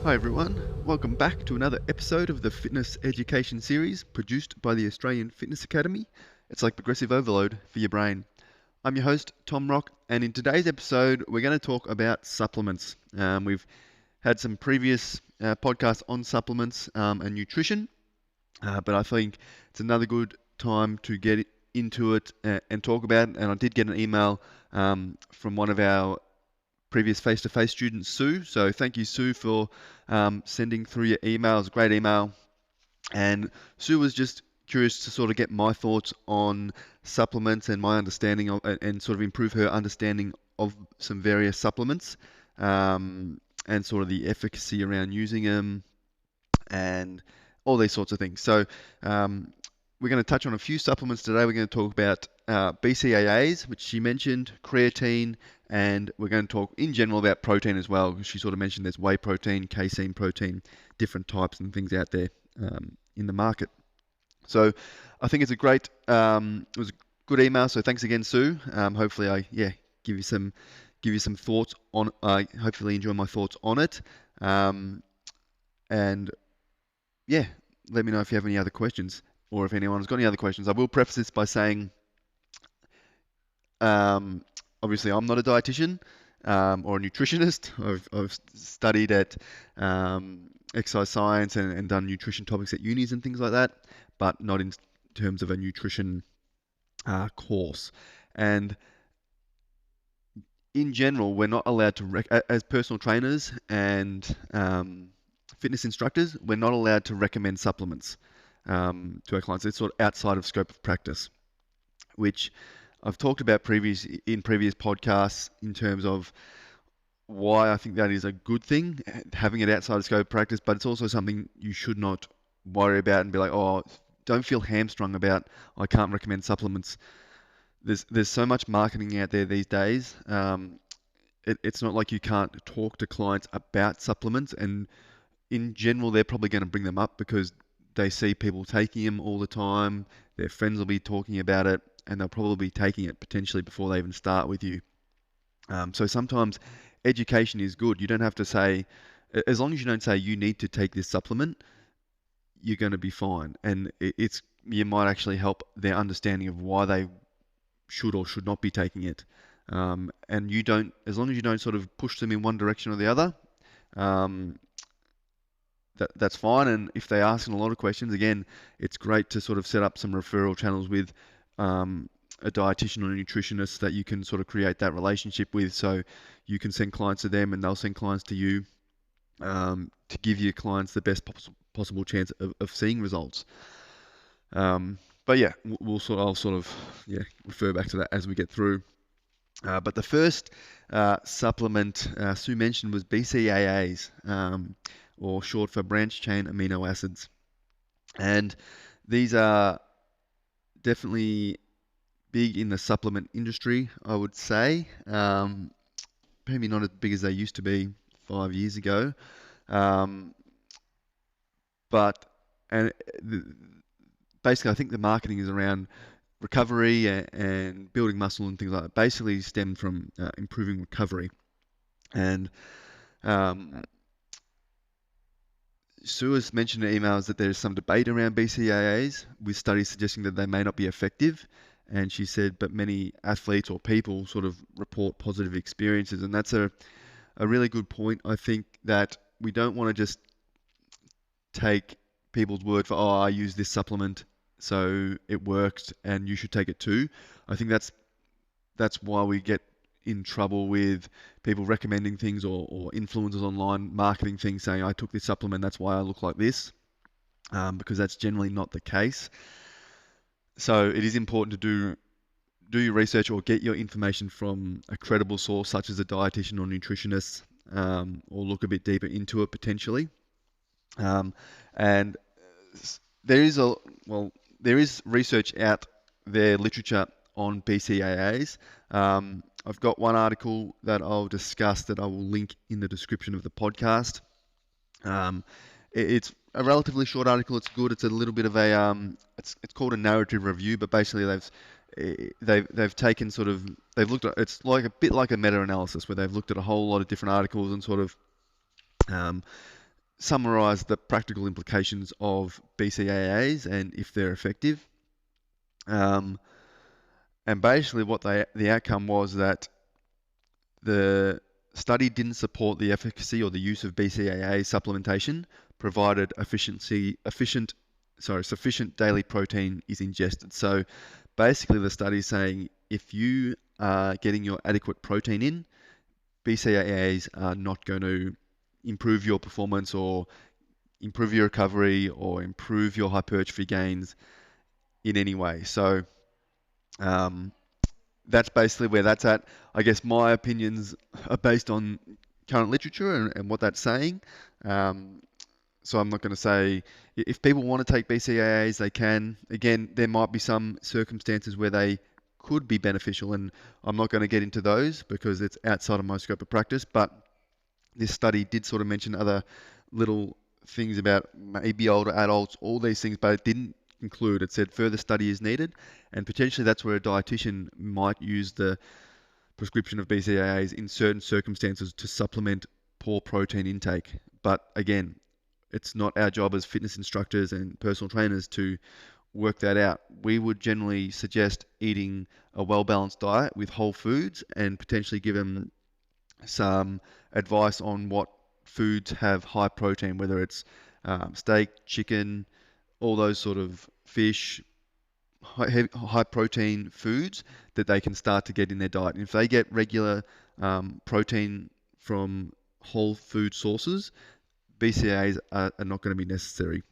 Hi everyone, welcome back to another episode of the Fitness Education Series produced by the Australian Fitness Academy. It's like progressive overload for your brain. I'm your host, Tom Rock, and in today's episode, we're going to talk about supplements. We've had some previous podcasts on supplements and nutrition, but I think it's another good time to get into it and talk about it. And I did get an email from one of our previous face-to-face student, Sue. So thank you, Sue, for sending through your email. It was a great email. And Sue was just curious to sort of get my thoughts on supplements and my understanding of, and sort of improve her understanding of some various supplements and sort of the efficacy around using them and all these sorts of things. So we're going to touch on a few supplements today. We're going to talk about BCAAs, which she mentioned, creatine, and we're going to talk in general about protein as well. She sort of mentioned there's whey protein, casein protein, different types and things out there in the market. So I think it's a great, it was a good email. So thanks again, Sue. Hopefully I give you some thoughts on. Hopefully enjoy my thoughts on it. And yeah, let me know if you have any other questions or if anyone's got any other questions. I will preface this by saying, obviously I'm not a dietitian or a nutritionist. I've studied at exercise science and done nutrition topics at unis and things like that, but not in terms of a nutrition course. And in general, we're not allowed to, as personal trainers and fitness instructors, we're not allowed to recommend supplements to our clients. It's sort of outside of scope of practice, which I've talked about in previous podcasts in terms of why I think that is a good thing, having it outside of scope of practice, but it's also something you should not worry about and be like, oh, don't feel hamstrung about, I can't recommend supplements. There's so much marketing out there these days. It's not like you can't talk to clients about supplements, and in general, they're probably going to bring them up because they see people taking them all the time. Their friends will be talking about it, and they'll probably be taking it potentially before they even start with you. So sometimes education is good. You don't have to say, as long as you don't say you need to take this supplement, you're going to be fine. And you might actually help their understanding of why they should or should not be taking it. And as long as you don't sort of push them in one direction or the other, that's fine. And if they ask a lot of questions, again, it's great to sort of set up some referral channels with a dietitian or a nutritionist that you can sort of create that relationship with, so you can send clients to them and they'll send clients to you to give your clients the best possible chance of seeing results. But yeah, I'll sort of refer back to that as we get through. But the first supplement Sue mentioned was BCAAs, or short for branched chain amino acids. And these are definitely big in the supplement industry, I would say. Maybe not as big as they used to be 5 years ago. Basically, I think the marketing is around recovery and building muscle and things like that. Basically stemmed from improving recovery. And Sue has mentioned in emails that there is some debate around BCAAs, with studies suggesting that they may not be effective. And she said, but many athletes or people sort of report positive experiences. And that's a really good point. I think that we don't want to just take people's word for, oh, I use this supplement, so it works and you should take it too. I think that's why we get in trouble with people recommending things or influencers online marketing things saying, I took this supplement, that's why I look like this, because that's generally not the case. So it is important to do your research or get your information from a credible source such as a dietitian or nutritionist, or look a bit deeper into it potentially. And there is research out there, literature on BCAAs. I've got one article that I'll discuss that I will link in the description of the podcast. It's a relatively short article. It's good. It's a little bit of a it's called a narrative review, but basically they've taken sort of, they've looked at, it's like a bit like a meta-analysis where they've looked at a whole lot of different articles and sort of summarize the practical implications of BCAAs and if they're effective. Um, and basically, the outcome was that the study didn't support the efficacy or the use of BCAA supplementation, provided sufficient daily protein is ingested. So basically, the study is saying if you are getting your adequate protein in, BCAAs are not going to improve your performance or improve your recovery or improve your hypertrophy gains in any way. So um, that's basically where that's at. I guess my opinions are based on current literature and what that's saying. Um, so I'm not going to say if people want to take BCAAs, they can. Again, there might be some circumstances where they could be beneficial, and I'm not going to get into those because it's outside of my scope of practice. But this study did sort of mention other little things about maybe older adults, all these things, but it didn't conclude. It said further study is needed, and potentially that's where a dietitian might use the prescription of BCAAs in certain circumstances to supplement poor protein intake. But again, it's not our job as fitness instructors and personal trainers to work that out. We would generally suggest eating a well-balanced diet with whole foods and potentially give them some advice on what foods have high protein, whether it's steak, chicken, all those sort of fish, high protein foods that they can start to get in their diet. And if they get regular protein from whole food sources, BCAAs are not going to be necessary,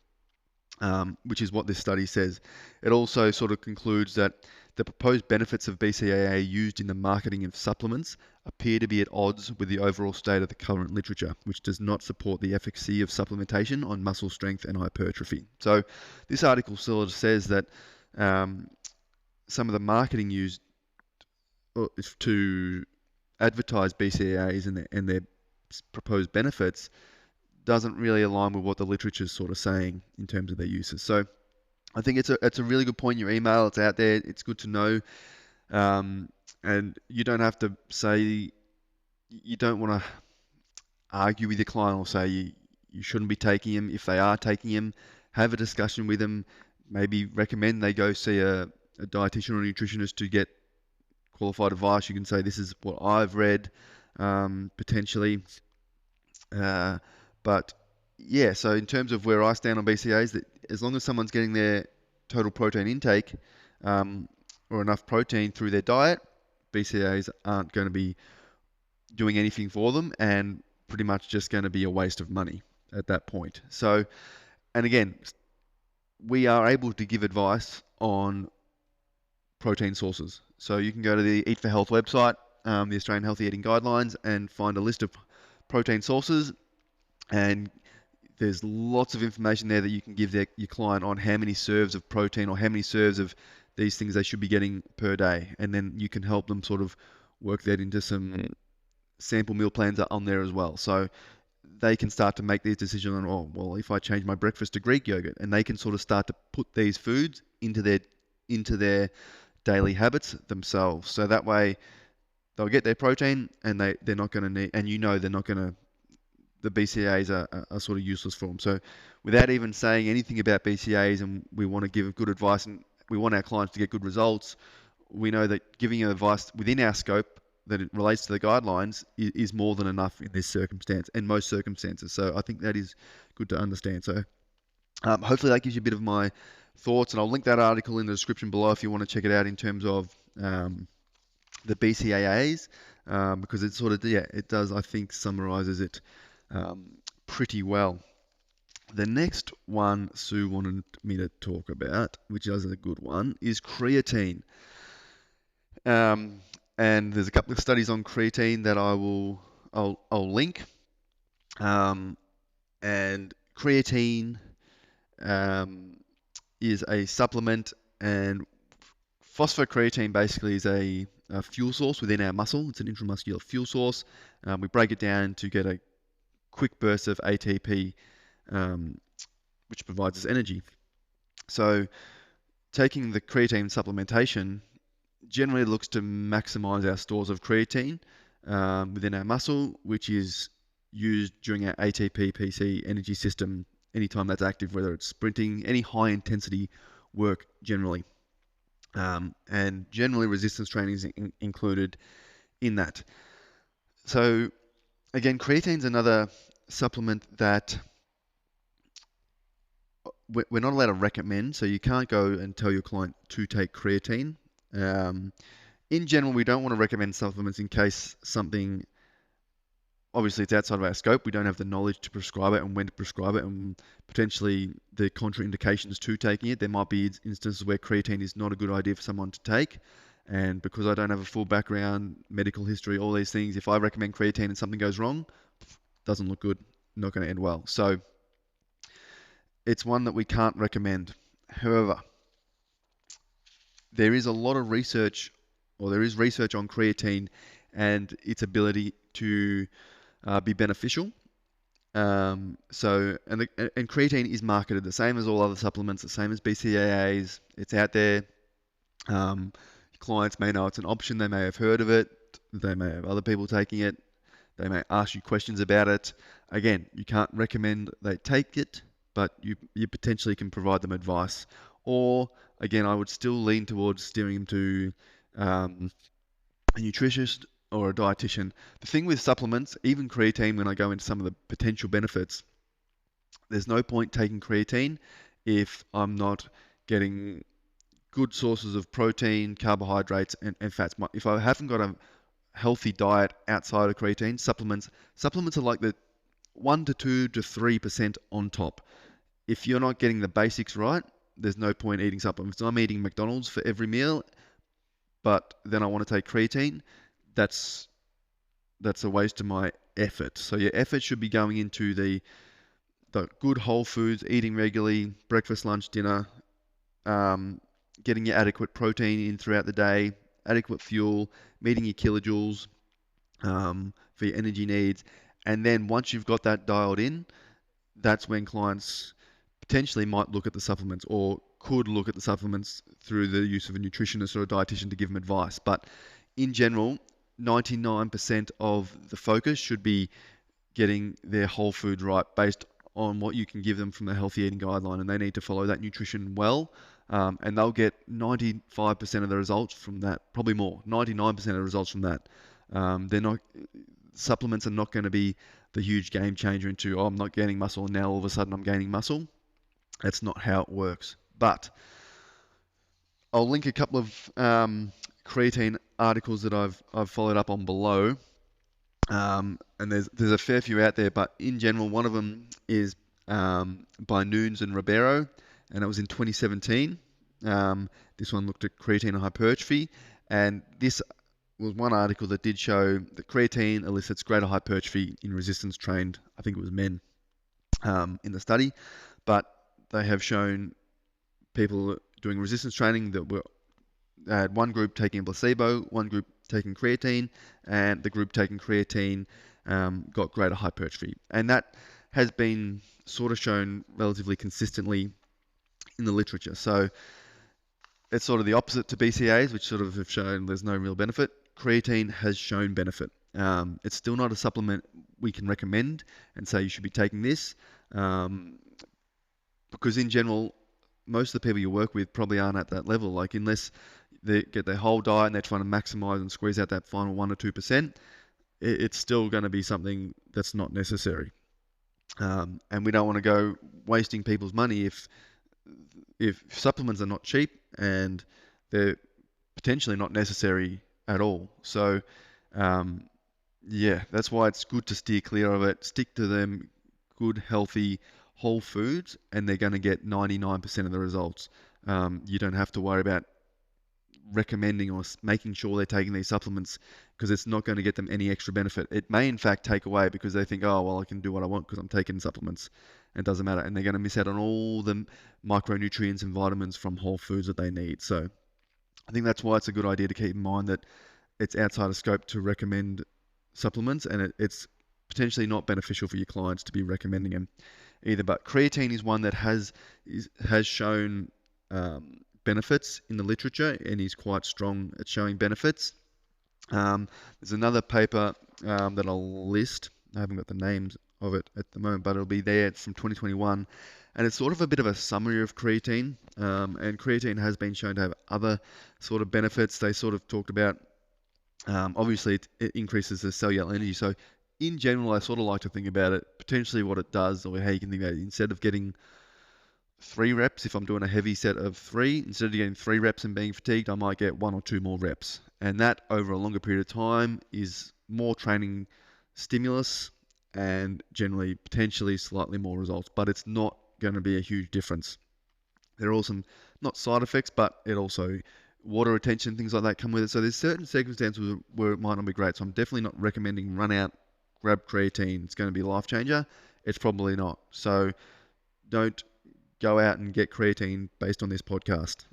which is what this study says. It also sort of concludes that the proposed benefits of BCAA used in the marketing of supplements appear to be at odds with the overall state of the current literature, which does not support the efficacy of supplementation on muscle strength and hypertrophy. So this article sort of says that some of the marketing used to advertise BCAAs and their proposed benefits doesn't really align with what the literature is sort of saying in terms of their uses. So I think it's a really good point in your email. It's out there. It's good to know. And you don't have to say, you don't want to argue with your client or say you shouldn't be taking them. If they are taking them, have a discussion with them. Maybe recommend they go see a dietitian or a nutritionist to get qualified advice. You can say, this is what I've read, potentially. But yeah, so in terms of where I stand on BCAAs, that as long as someone's getting their total protein intake or enough protein through their diet, BCAAs aren't going to be doing anything for them and pretty much just going to be a waste of money at that point. So, and again, we are able to give advice on protein sources. So you can go to the Eat for Health website, the Australian Healthy Eating Guidelines, and find a list of protein sources, and there's lots of information there that you can give your client on how many serves of protein or how many serves of these things they should be getting per day, and then you can help them sort of work that into some sample meal plans on there as well. So they can start to make these decisions on, oh, well, if I change my breakfast to Greek yogurt, and they can sort of start to put these foods into their daily habits themselves. So that way they'll get their protein, and they're not going to need, and they're not going to, the BCAAs are sort of useless for them. So without even saying anything about BCAAs, and we want to give good advice and we want our clients to get good results, we know that giving advice within our scope that it relates to the guidelines is more than enough in this circumstance and most circumstances. So I think that is good to understand. So hopefully that gives you a bit of my thoughts, and I'll link that article in the description below if you want to check it out in terms of the BCAAs, because it sort of, it does, I think, summarizes it pretty well. The next one Sue wanted me to talk about, which is a good one, is creatine. And there's a couple of studies on creatine that I'll link. And creatine is a supplement, and phosphocreatine basically is a fuel source within our muscle. It's an intramuscular fuel source. We break it down to get a quick burst of ATP, which provides us energy. So taking the creatine supplementation generally looks to maximize our stores of creatine within our muscle, which is used during our ATP PC energy system anytime that's active, whether it's sprinting, any high intensity work generally. And generally resistance training is included in that. So again, creatine's another supplement that we're not allowed to recommend, so you can't go and tell your client to take creatine. Um, in general, we don't want to recommend supplements in case something, obviously it's outside of our scope. We don't have the knowledge to prescribe it and when to prescribe it, and potentially the contraindications to taking it. There might be instances where creatine is not a good idea for someone to take. And because I don't have a full background, medical history, all these things, if I recommend creatine and something goes wrong, doesn't look good, not going to end well. So it's one that we can't recommend. However, there is a lot of research, or there is research on creatine and its ability to be beneficial. And creatine is marketed the same as all other supplements, the same as BCAAs. It's out there. Clients may know it's an option. They may have heard of it. They may have other people taking it. They may ask you questions about it. Again, you can't recommend they take it, but you potentially can provide them advice. Or, again, I would still lean towards steering them to a nutritionist or a dietitian. The thing with supplements, even creatine, when I go into some of the potential benefits, there's no point taking creatine if I'm not getting good sources of protein, carbohydrates, and fats. If I haven't got a healthy diet outside of creatine, supplements are like the 1 to 2 to 3% on top. If you're not getting the basics right, there's no point eating supplements. I'm eating McDonald's for every meal, but then I want to take creatine. That's a waste of my effort. So your effort should be going into the good whole foods, eating regularly, breakfast, lunch, dinner, getting your adequate protein in throughout the day, adequate fuel, meeting your kilojoules for your energy needs. And then once you've got that dialed in, that's when clients potentially might look at the supplements, or could look at the supplements through the use of a nutritionist or a dietitian to give them advice. But in general, 99% of the focus should be getting their whole foods right based on what you can give them from the healthy eating guideline, and they need to follow that nutrition well, and they'll get 95% of the results from that, probably more, 99% of the results from that. Supplements are not going to be the huge game changer into, I'm not gaining muscle, and now all of a sudden I'm gaining muscle. That's not how it works. But I'll link a couple of creatine articles that I've followed up on below. And there's a fair few out there, but in general, one of them is by Nunes and Ribeiro, and it was in 2017. This one looked at creatine and hypertrophy, and this was one article that did show that creatine elicits greater hypertrophy in resistance-trained, I think it was men, in the study, but they have shown people doing resistance training that had one group taking placebo, one group taking creatine, and the group taking creatine got greater hypertrophy. And that has been sort of shown relatively consistently in the literature. So it's sort of the opposite to BCAAs, which sort of have shown there's no real benefit. Creatine has shown benefit. It's still not a supplement we can recommend and say you should be taking this, because in general, most of the people you work with probably aren't at that level. Like, unless they get their whole diet and they're trying to maximize and squeeze out that final 1 or 2%, it's still going to be something that's not necessary. And we don't want to go wasting people's money if supplements are not cheap and they're potentially not necessary at all. So, yeah, that's why it's good to steer clear of it. Stick to them, good, healthy, whole foods, and they're going to get 99% of the results. You don't have to worry about recommending or making sure they're taking these supplements, because it's not going to get them any extra benefit. It may in fact take away, because they think, oh, well, I can do what I want because I'm taking supplements, and it doesn't matter, and they're going to miss out on all the micronutrients and vitamins from whole foods that they need. So I think that's why it's a good idea to keep in mind that it's outside of scope to recommend supplements, and it's potentially not beneficial for your clients to be recommending them either. But creatine is one that has shown benefits in the literature and is quite strong at showing benefits. There's another paper that I'll list I haven't got the names of it at the moment, but it'll be there. It's from 2021, and it's sort of a bit of a summary of creatine. And creatine has been shown to have other sort of benefits. They sort of talked about, obviously, it increases the cellular energy. So, in general, I sort of like to think about it potentially what it does, or how you can think about it. Instead of getting 3 reps, if I'm doing a heavy set of 3, instead of getting 3 reps and being fatigued, I might get 1 or 2 more reps. And that over a longer period of time is more training stimulus and generally potentially slightly more results, but it's not going to be a huge difference. There are also not side effects, but it also water retention, things like that come with it. So there's certain circumstances where it might not be great. So I'm definitely not recommending run out, grab creatine. It's going to be a life changer. It's probably not. So don't go out and get creatine based on this podcast.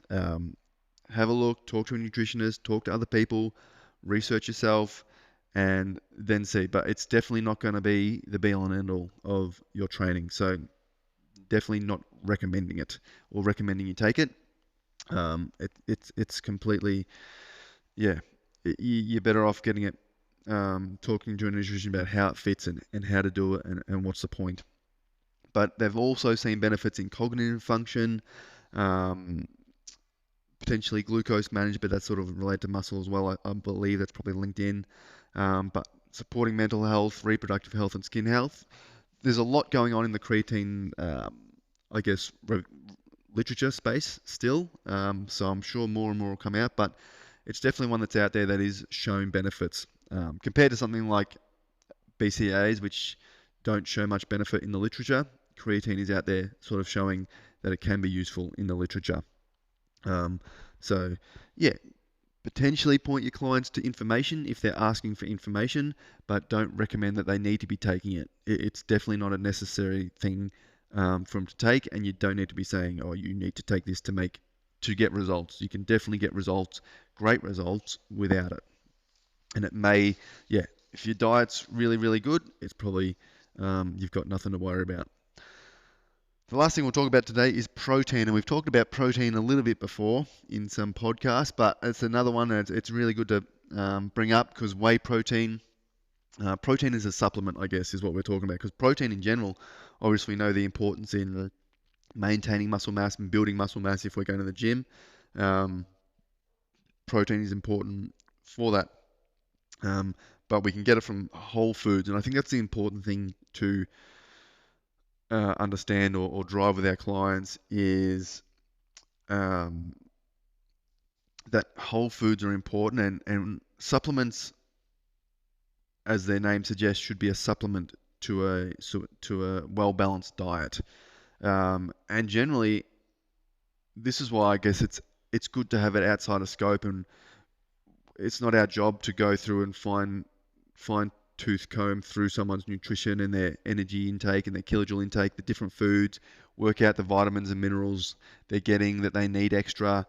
Have a look, talk to a nutritionist, talk to other people, research yourself, and then see. But it's definitely not going to be the be-all and end-all of your training. So definitely not recommending it or recommending you take it. It's completely, yeah, you're better off getting it, talking to a nutritionist about how it fits and how to do it and what's the point. But they've also seen benefits in cognitive function, um, potentially glucose management, but that's sort of related to muscle as well. I believe that's probably linked in. But supporting mental health, reproductive health, and skin health. There's a lot going on in the creatine, I guess, literature space still. So I'm sure more and more will come out, but it's definitely one that's out there that is shown benefits compared to something like BCAAs, which don't show much benefit in the literature. Creatine is out there sort of showing that it can be useful in the literature. So, yeah, potentially point your clients to information if they're asking for information, but don't recommend that they need to be taking it. It's definitely not a necessary thing for them to take, and you don't need to be saying, oh, you need to take this to get results. You can definitely get results, great results, without it. And it may, yeah, if your diet's really, really good, it's probably you've got nothing to worry about. The last thing we'll talk about today is protein, and we've talked about protein a little bit before in some podcasts, but it's another one that it's really good to bring up because whey protein, protein is a supplement, I guess, is what we're talking about. Because protein in general, obviously, we know the importance in maintaining muscle mass and building muscle mass if we're going to the gym. Protein is important for that, but we can get it from whole foods, and I think that's the important thing to understand or drive with our clients is that whole foods are important, and supplements, as their name suggests, should be a supplement to a well-balanced diet. And generally, this is why I guess it's good to have it outside of scope, and it's not our job to go through and fine tooth comb through someone's nutrition and their energy intake and their kilojoule intake, the different foods, work out the vitamins and minerals they're getting that they need extra.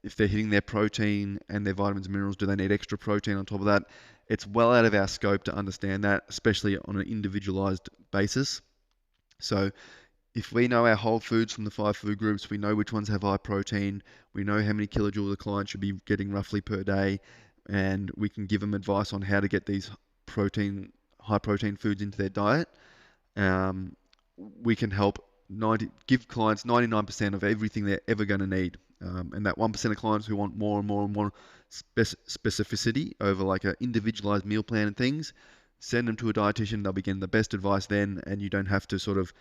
If they're hitting their protein and their vitamins and minerals, do they need extra protein on top of that? It's well out of our scope to understand that, especially on an individualized basis. So if we know our whole foods from the 5 food groups, we know which ones have high protein, we know how many kilojoules the client should be getting roughly per day, and we can give them advice on how to get these high protein foods into their diet. We can help give clients 99% of everything they're ever going to need. And that 1% of clients who want more and more and more specificity over like an individualized meal plan and things, send them to a dietitian. They'll be getting the best advice then, and you don't have to sort of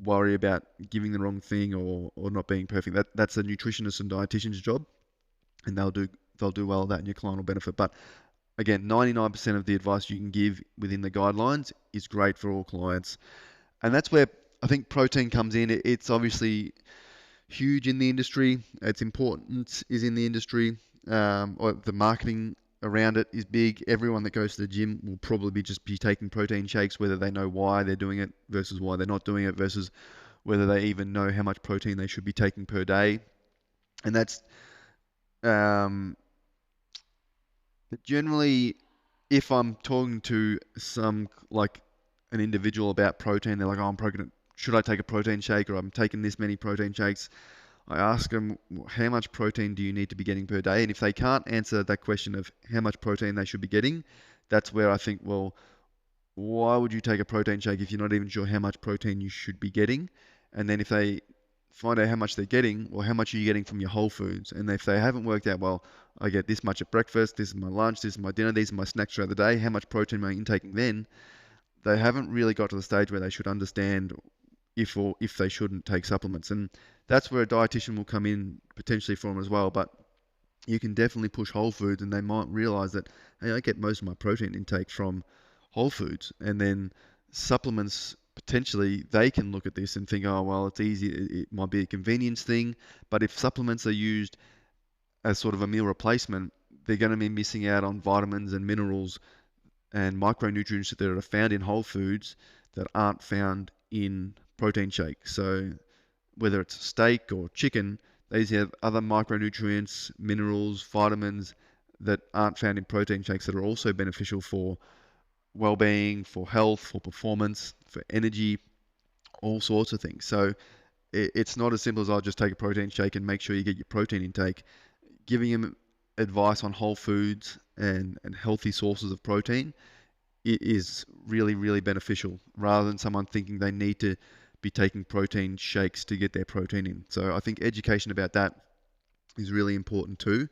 worry about giving the wrong thing or not being perfect. That's a nutritionist and dietitian's job, and they'll do well with that, and your client will benefit. But again, 99% of the advice you can give within the guidelines is great for all clients, and that's where I think protein comes in. It's obviously huge in the industry. Its importance is in the industry, or the marketing around it is big. Everyone that goes to the gym will probably just be taking protein shakes, whether they know why they're doing it versus why they're not doing it versus whether they even know how much protein they should be taking per day. And that's generally, if I'm talking to some like an individual about protein, they're like, oh, should I take a protein shake, or I'm taking this many protein shakes? I ask them, how much protein do you need to be getting per day? And if they can't answer that question of how much protein they should be getting, that's where I think, well, why would you take a protein shake if you're not even sure how much protein you should be getting? And then if they find out how much they're getting, well, how much are you getting from your whole foods? And if they haven't worked out, well, I get this much at breakfast, this is my lunch, this is my dinner, these are my snacks throughout the day, how much protein am I intaking then? They haven't really got to the stage where they should understand if they shouldn't take supplements. And that's where a dietitian will come in potentially for them as well. But you can definitely push whole foods, and they might realize that, hey, I get most of my protein intake from whole foods. And then supplements, potentially they can look at this and think, oh, well, it's easy, it might be a convenience thing. But if supplements are used as sort of a meal replacement, they're going to be missing out on vitamins and minerals and micronutrients that are found in whole foods that aren't found in protein shakes. So whether it's steak or chicken, these have other micronutrients, minerals, vitamins that aren't found in protein shakes that are also beneficial for well-being, for health, for performance, for energy, all sorts of things. So it's not as simple as I'll just take a protein shake and make sure you get your protein intake. Giving them advice on whole foods and healthy sources of protein is really, really beneficial rather than someone thinking they need to be taking protein shakes to get their protein in. So I think education about that is really important too.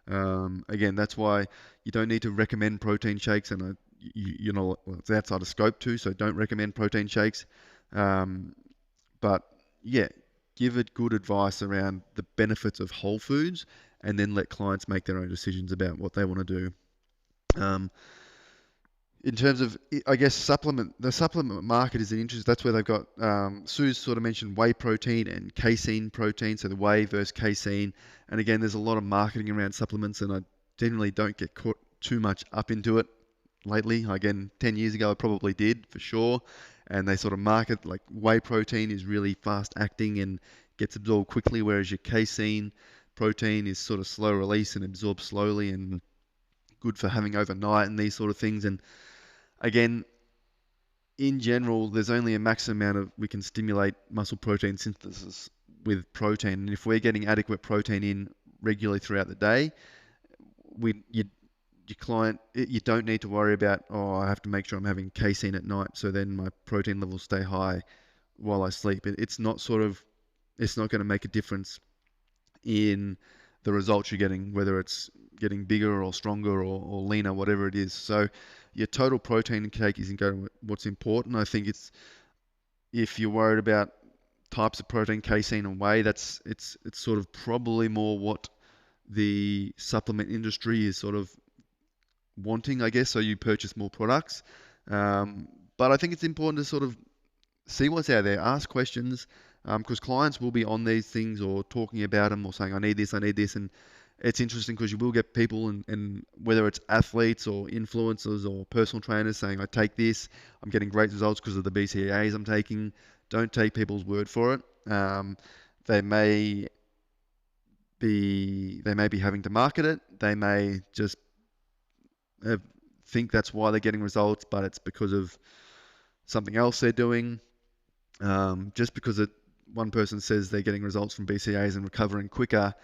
Again, that's why you don't need to recommend protein shakes, and you know, well, it's outside of scope too, so don't recommend protein shakes. Um, but yeah, give it good advice around the benefits of whole foods, and then let clients make their own decisions about what they want to do. In terms of, I guess, the supplement market is an interest. That's where they've got, Sue's sort of mentioned whey protein and casein protein, so the whey versus casein. And again, there's a lot of marketing around supplements, and I generally don't get caught too much up into it lately. Again, 10 years ago, I probably did for sure. And they sort of market like whey protein is really fast acting and gets absorbed quickly, whereas your casein protein is sort of slow release and absorbed slowly and good for having overnight and these sort of things. And again, in general, there's only a maximum amount of we can stimulate muscle protein synthesis with protein. And if we're getting adequate protein in regularly throughout the day, your client, you don't need to worry about, oh, I have to make sure I'm having casein at night, so then my protein levels stay high while I sleep. It's not going to make a difference in the results you're getting, whether it's getting bigger or stronger or leaner, whatever it is. So your total protein intake isn't going to what's important. I think it's, if you're worried about types of protein, casein and whey, it's sort of probably more what the supplement industry is sort of wanting, I guess, so you purchase more products. But I think it's important to sort of see what's out there, ask questions, because clients will be on these things or talking about them or saying, I need this, and it's interesting because you will get people, and whether it's athletes or influencers or personal trainers saying, I take this, I'm getting great results because of the BCAAs I'm taking. Don't take people's word for it. They may be having to market it. They may just think that's why they're getting results, but it's because of something else they're doing. Just because one person says they're getting results from BCAAs and recovering quicker,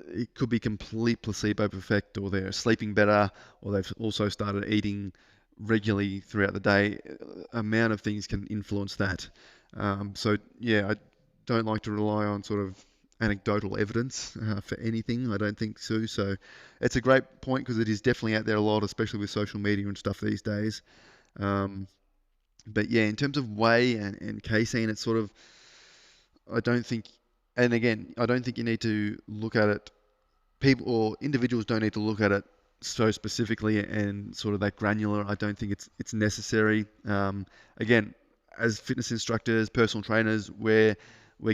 it could be complete placebo effect, or they're sleeping better, or they've also started eating regularly throughout the day. Amount of things can influence that. So yeah, I don't like to rely on sort of anecdotal evidence for anything. I don't think so. So it's a great point because it is definitely out there a lot, especially with social media and stuff these days. But yeah, in terms of whey and casein, it's sort of, I don't think, and again, I don't think you need to look at it, people or individuals don't need to look at it so specifically and sort of that granular. I don't think it's necessary. Again, as fitness instructors, personal trainers, we're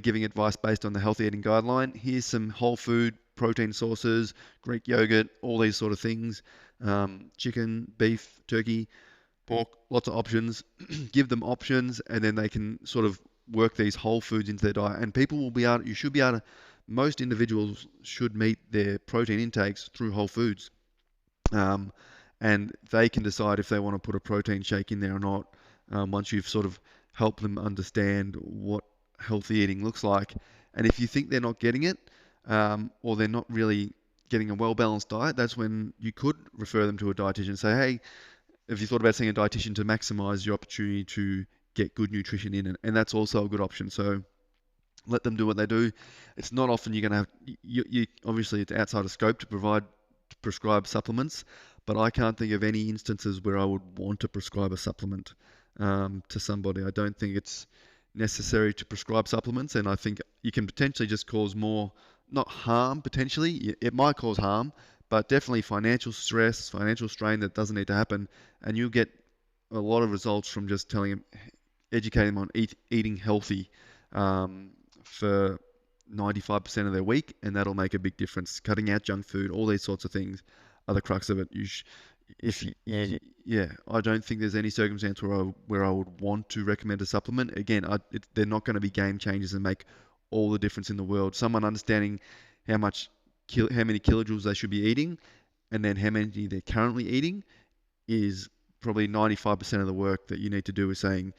giving advice based on the healthy eating guideline. Here's some whole food protein sources, Greek yogurt, all these sort of things, chicken, beef, turkey, pork, lots of options. Give them options, and then they can sort of work these whole foods into their diet. And people will be able, you should be able to, most individuals should meet their protein intakes through whole foods. And they can decide if they want to put a protein shake in there or not, once you've sort of helped them understand what healthy eating looks like. And if you think they're not getting it, or they're not really getting a well-balanced diet, that's when you could refer them to a dietitian and say, hey, have you thought about seeing a dietitian to maximize your opportunity to get good nutrition in? And that's also a good option. So let them do what they do. It's not often you're going to have, you obviously it's outside of scope to prescribe supplements, but I can't think of any instances where I would want to prescribe a supplement to somebody. I don't think it's necessary to prescribe supplements, and I think you can potentially just cause more, not harm potentially, it might cause harm, but definitely financial stress, financial strain that doesn't need to happen, and you'll get a lot of results from just telling them, educating them on eating healthy um, for 95% of their week, and that'll make a big difference. Cutting out junk food, all these sorts of things are the crux of it. Yeah, I don't think there's any circumstance where I would want to recommend a supplement. Again, they're not going to be game changers and make all the difference in the world. Someone understanding how how many kilojoules they should be eating, and then how many they're currently eating, is probably 95% of the work that you need to do. Is saying,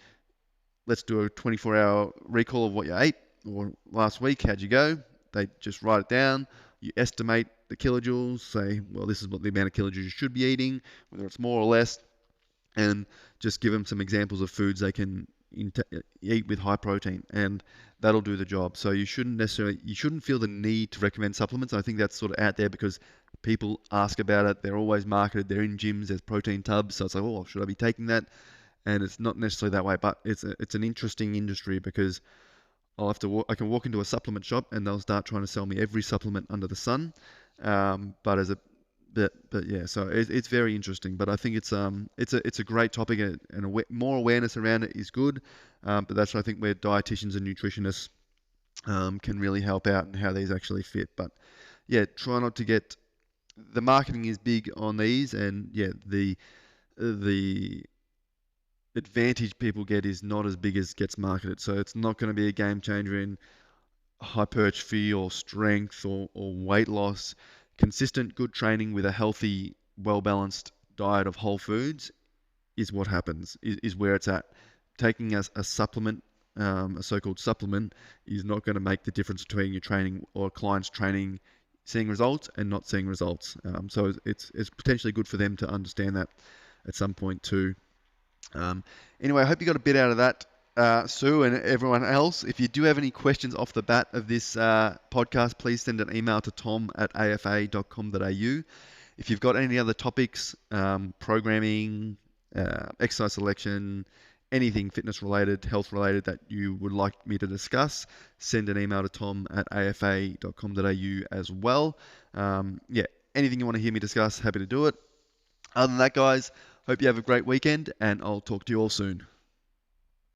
let's do a 24-hour recall of what you ate, or last week, how'd you go? They just write it down. You estimate the kilojoules, say, well, this is what the amount of kilojoules you should be eating, whether it's more or less, and just give them some examples of foods they can eat with high protein, and that'll do the job. So you shouldn't feel the need to recommend supplements. I think that's sort of out there because people ask about it. They're always marketed. They're in gyms. There's protein tubs. So it's like, oh, should I be taking that? And it's not necessarily that way, but it's an interesting industry because I can walk into a supplement shop and they'll start trying to sell me every supplement under the sun. But as a but yeah, so it's very interesting. But I think it's a great topic, and more awareness around it is good. But that's, I think, where dietitians and nutritionists can really help out and how these actually fit. But yeah, try not to get, the marketing is big on these, and yeah, the advantage people get is not as big as gets marketed. So it's not going to be a game changer in hypertrophy or strength or weight loss. Consistent good training with a healthy, well-balanced diet of whole foods is what happens, is where it's at. Taking a supplement, a so-called supplement, is not going to make the difference between your training or a client's training seeing results and not seeing results. So it's potentially good for them to understand that at some point too. Anyway, I hope you got a bit out of that, Sue and everyone else. If you do have any questions off the bat of this podcast, please send an email to tom@afa.com.au. If you've got any other topics, programming, exercise selection, anything fitness related, health related that you would like me to discuss, send an email to tom@afa.com.au as well. Yeah, anything you want to hear me discuss, happy to do it. Other than that, guys, hope you have a great weekend, and I'll talk to you all soon.